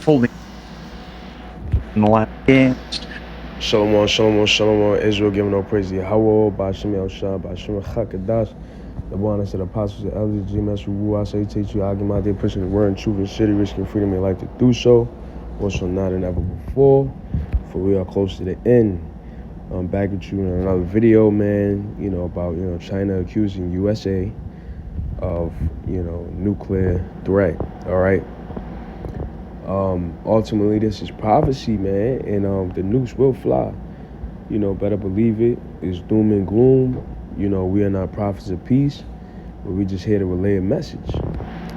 unfolding in the last. Shalom, shalom, shalom, Israel, giving all praise to Yahweh, Ba'ashem Yahushua, Ba'ashem Chakadash, the one said apostles and elders, GMS, Ruwa, say, teach you, Agim out there, pushing the word and truth and city, risking freedom and life to do so, also not than ever before, for we are close to the end. I'm back with you in another video, man, about, China accusing USA of, nuclear threat, all right? Ultimately, this is prophecy, man, and the nukes will fly. Better believe it. It's doom and gloom. We are not prophets of peace, but we just here to relay a message.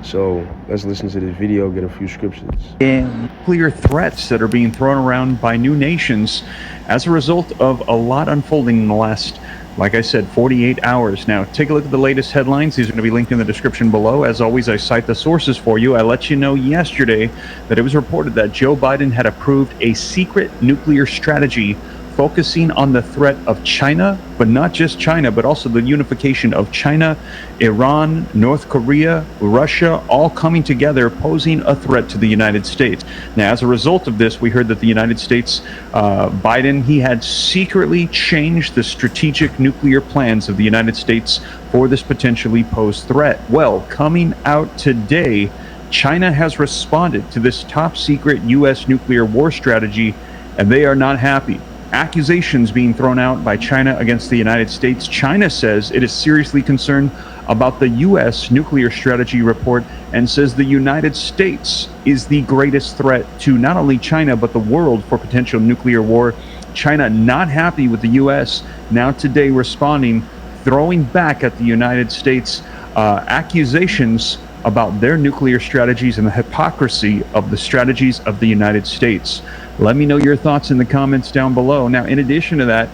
So let's listen to this video, get a few scriptures. And nuclear threats that are being thrown around by new nations as a result of a lot unfolding in the last, like I said, 48 hours. Now, take a look at the latest headlines. These are going to be linked in the description below. As always, I cite the sources for you. I let you know yesterday that it was reported that Joe Biden had approved a secret nuclear strategy focusing on the threat of China, but not just China, but also the unification of China, Iran, North Korea, Russia, all coming together, posing a threat to the United States. Now, as a result of this, we heard that the United States, Biden, he had secretly changed the strategic nuclear plans of the United States for this potentially posed threat. Well, coming out today, China has responded to this top secret U.S. nuclear war strategy, and they are not happy. Accusations being thrown out by China against the United States. China says it is seriously concerned about the U.S. nuclear strategy report and says the United States is the greatest threat to not only China but the world for potential nuclear war. China not happy with the U.S. now today responding, throwing back at the United States accusations about their nuclear strategies and the hypocrisy of the strategies of the United States. Let me know your thoughts in the comments down below. Now, in addition to that,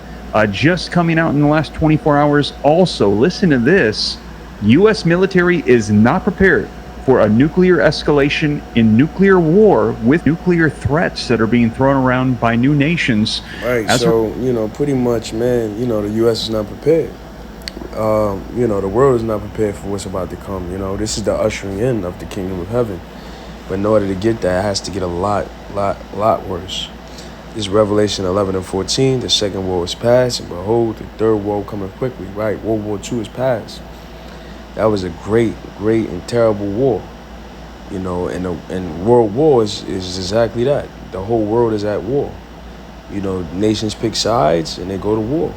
just coming out in the last 24 hours, also, listen to this. U.S. military is not prepared for a nuclear escalation in nuclear war with nuclear threats that are being thrown around by new nations. Right, pretty much, man, the U.S. is not prepared. The world is not prepared for what's about to come. This is the ushering in of the kingdom of heaven. But in order to get that, it has to get a lot worse. This is Revelation 11 and 14. The second war is past, and behold, the third war coming quickly. Right, World War II is past. That was a great and terrible war. And world war is exactly that. The whole world is at war. Nations pick sides and they go to war.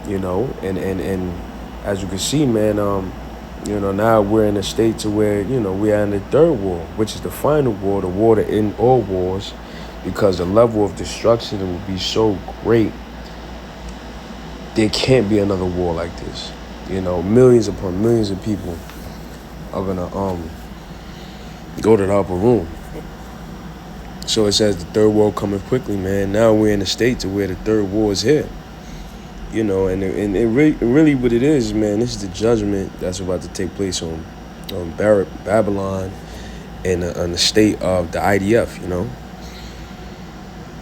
And as you can see, man, now we're in a state to where, we are in the third war, which is the final war, the war to end all wars, because the level of destruction will be so great. There can't be another war like this. Millions upon millions of people are gonna go to the upper room. So it says the third war coming quickly, man. Now we're in a state to where the third war is here. And really what it is, man, this is the judgment that's about to take place on Babylon and on the state of the IDF,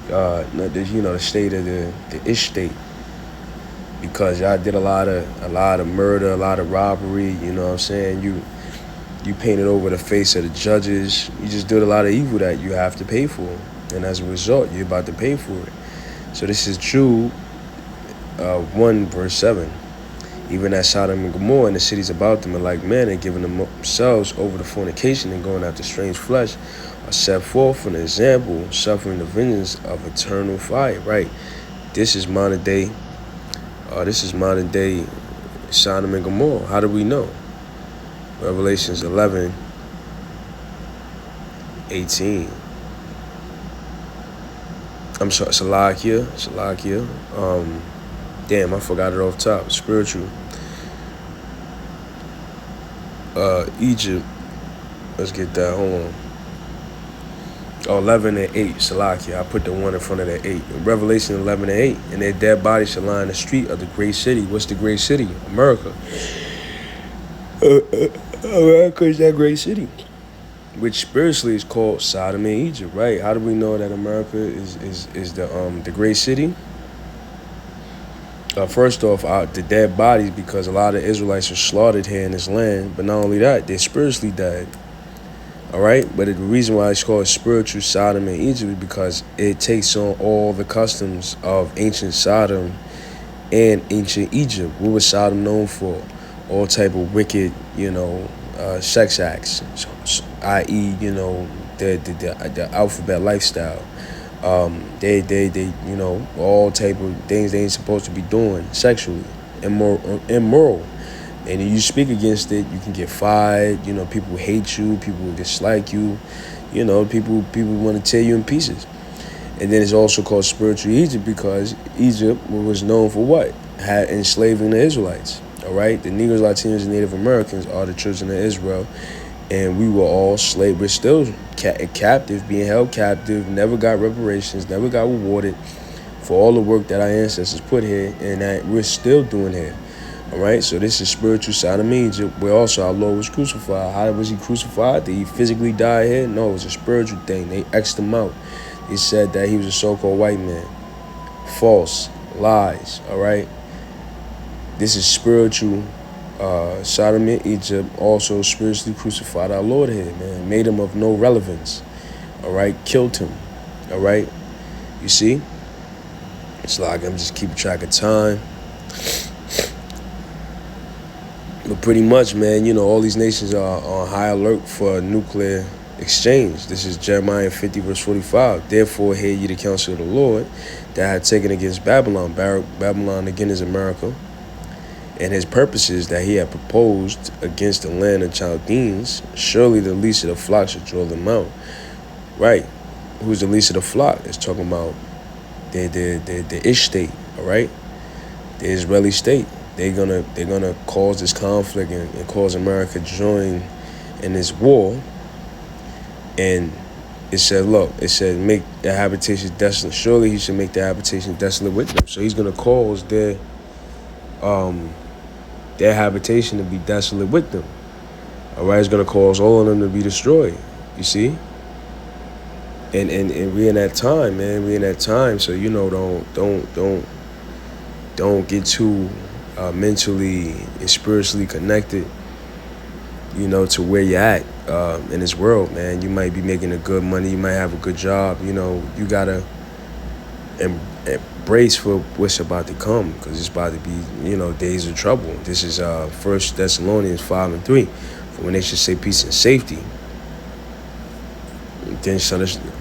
the state of the Ish state, because y'all did a lot of murder, a lot of robbery, you know what I'm saying? You painted over the face of the judges. You just did a lot of evil that you have to pay for, and as a result, you're about to pay for it. So this is Jude 1 verse 7. Even as Sodom and Gomorrah and the cities about them are like men, and giving themselves over to fornication and going after strange flesh, are set forth an example, suffering the vengeance of eternal fire. Right, this is modern day Sodom and Gomorrah. How do we know? Revelations 11 18. I'm sorry, Salakia. Damn, I forgot it off top. Spiritual. Egypt. Let's get that. Hold on. 11 and 8. Salakia. I put the 1 in front of the 8. Revelation 11 and 8. And their dead bodies shall lie in the street of the great city. What's the great city? America. America is that great city, which spiritually is called Sodom and Egypt, right? How do we know that America is the great city? First off, the dead bodies, because a lot of Israelites are slaughtered here in this land. But not only that, they're spiritually dead. All right, but the reason why it's called spiritual Sodom and Egypt is because it takes on all the customs of ancient Sodom and ancient Egypt. What was Sodom known for? All type of wicked, sex acts, i.e., the alphabet lifestyle. They, all type of things they ain't supposed to be doing sexually, immoral. And if you speak against it, you can get fired. People hate you. People dislike you. People want to tear you in pieces. And then it's also called spiritual Egypt because Egypt was known for what? Had enslaving the Israelites. All right? The Negroes, Latinos, and Native Americans are the children of Israel. And we were all slaves. We're still captive, being held captive, never got reparations, never got rewarded for all the work that our ancestors put here and that we're still doing here. All right, so this is spiritual Sodom and Egypt, where also our Lord was crucified. How was he crucified? Did he physically die here? No, it was a spiritual thing. They X'd him out. They said that he was a so-called white man. False. Lies. All right? This is spiritual Sodom and Egypt, also spiritually crucified our Lord here, man. Made him of no relevance. All right? Killed him. All right? You see? It's like I'm just keeping track of time. But pretty much, man, all these nations are on high alert for nuclear exchange. This is Jeremiah 50, verse 45. Therefore, hear ye the counsel of the Lord that had taken against Babylon. Babylon, again, is America. And his purposes that he had proposed against the land of Chaldeans. Surely the least of the flock should draw them out. Right. Who's the least of the flock? It's talking about the Ish state, all right? The Israeli state. They're gonna cause this conflict and cause America to join in this war. And it said, make their habitation desolate. Surely he should make their habitation desolate with them. So he's gonna cause their habitation to be desolate with them. All right, it's gonna cause all of them to be destroyed. You see? And we in that time, man. We in that time. So don't get too mentally and spiritually connected, to where you're at in this world, man. You might be making a good money. You might have a good job. You got to embrace for what's about to come because it's about to be, days of trouble. This is 1 Thessalonians 5:3. For when they should say peace and safety, then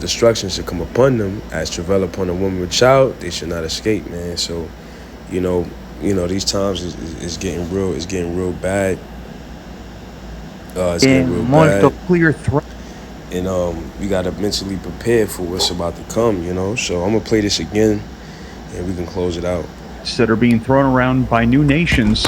destruction should come upon them as travail upon a woman with child. They should not escape, man. So, these times is getting real. It's getting real bad. It's getting real bad. Clear threat. And we gotta mentally prepare for what's about to come. So I'm gonna play this again, and we can close it out. That are being thrown around by new nations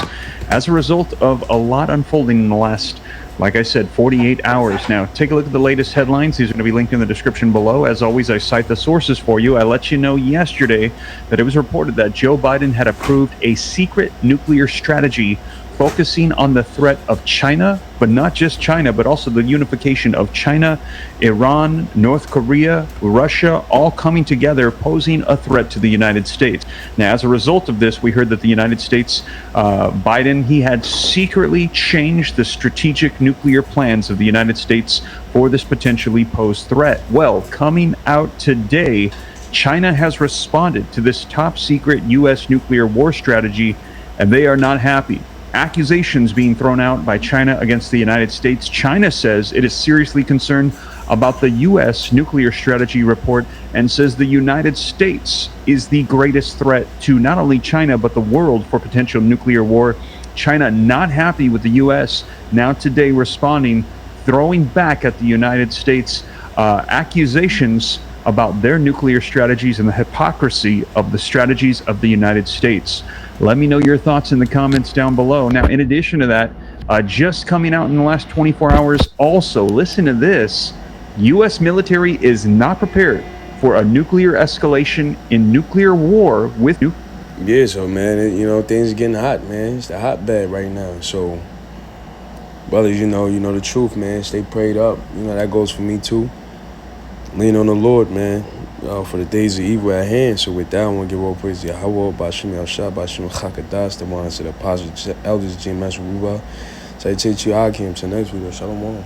as a result of a lot unfolding in the last, like I said, 48 hours. Now, take a look at the latest headlines. These are going to be linked in the description below. As always, I cite the sources for you. I let you know yesterday that it was reported that Joe Biden had approved a secret nuclear strategy focusing on the threat of China, but not just China, but also the unification of China, Iran, North Korea, Russia, all coming together, posing a threat to the United States. Now, as a result of this, we heard that the United States, Biden, he had secretly changed the strategic nuclear plans of the United States for this potentially posed threat. Well, coming out today, China has responded to this top secret U.S. nuclear war strategy, and they are not happy. Accusations being thrown out by China against the United States. China says it is seriously concerned about the U.S. nuclear strategy report and says the United States is the greatest threat to not only China but the world for potential nuclear war. China not happy with the U.S. now today responding, throwing back at the United States accusations about their nuclear strategies and the hypocrisy of the strategies of the United States. Let me know your thoughts in the comments down below. Now, in addition to that, just coming out in the last 24 hours, also, listen to this. U.S. military is not prepared for a nuclear escalation in nuclear war with Yeah, so, man, things are getting hot, man. It's the hotbed right now. So, brothers, you know the truth, man. Stay prayed up. That goes for me, too. Lean on the Lord, man. For the days of evil at hand. So with that, I want to give all praise to Yahweh, Bashim Yahshua, Bashim Chakadas, the one to the apostles, elders, Jim Masruba. So I take you, Hakim, to next video. Shalom.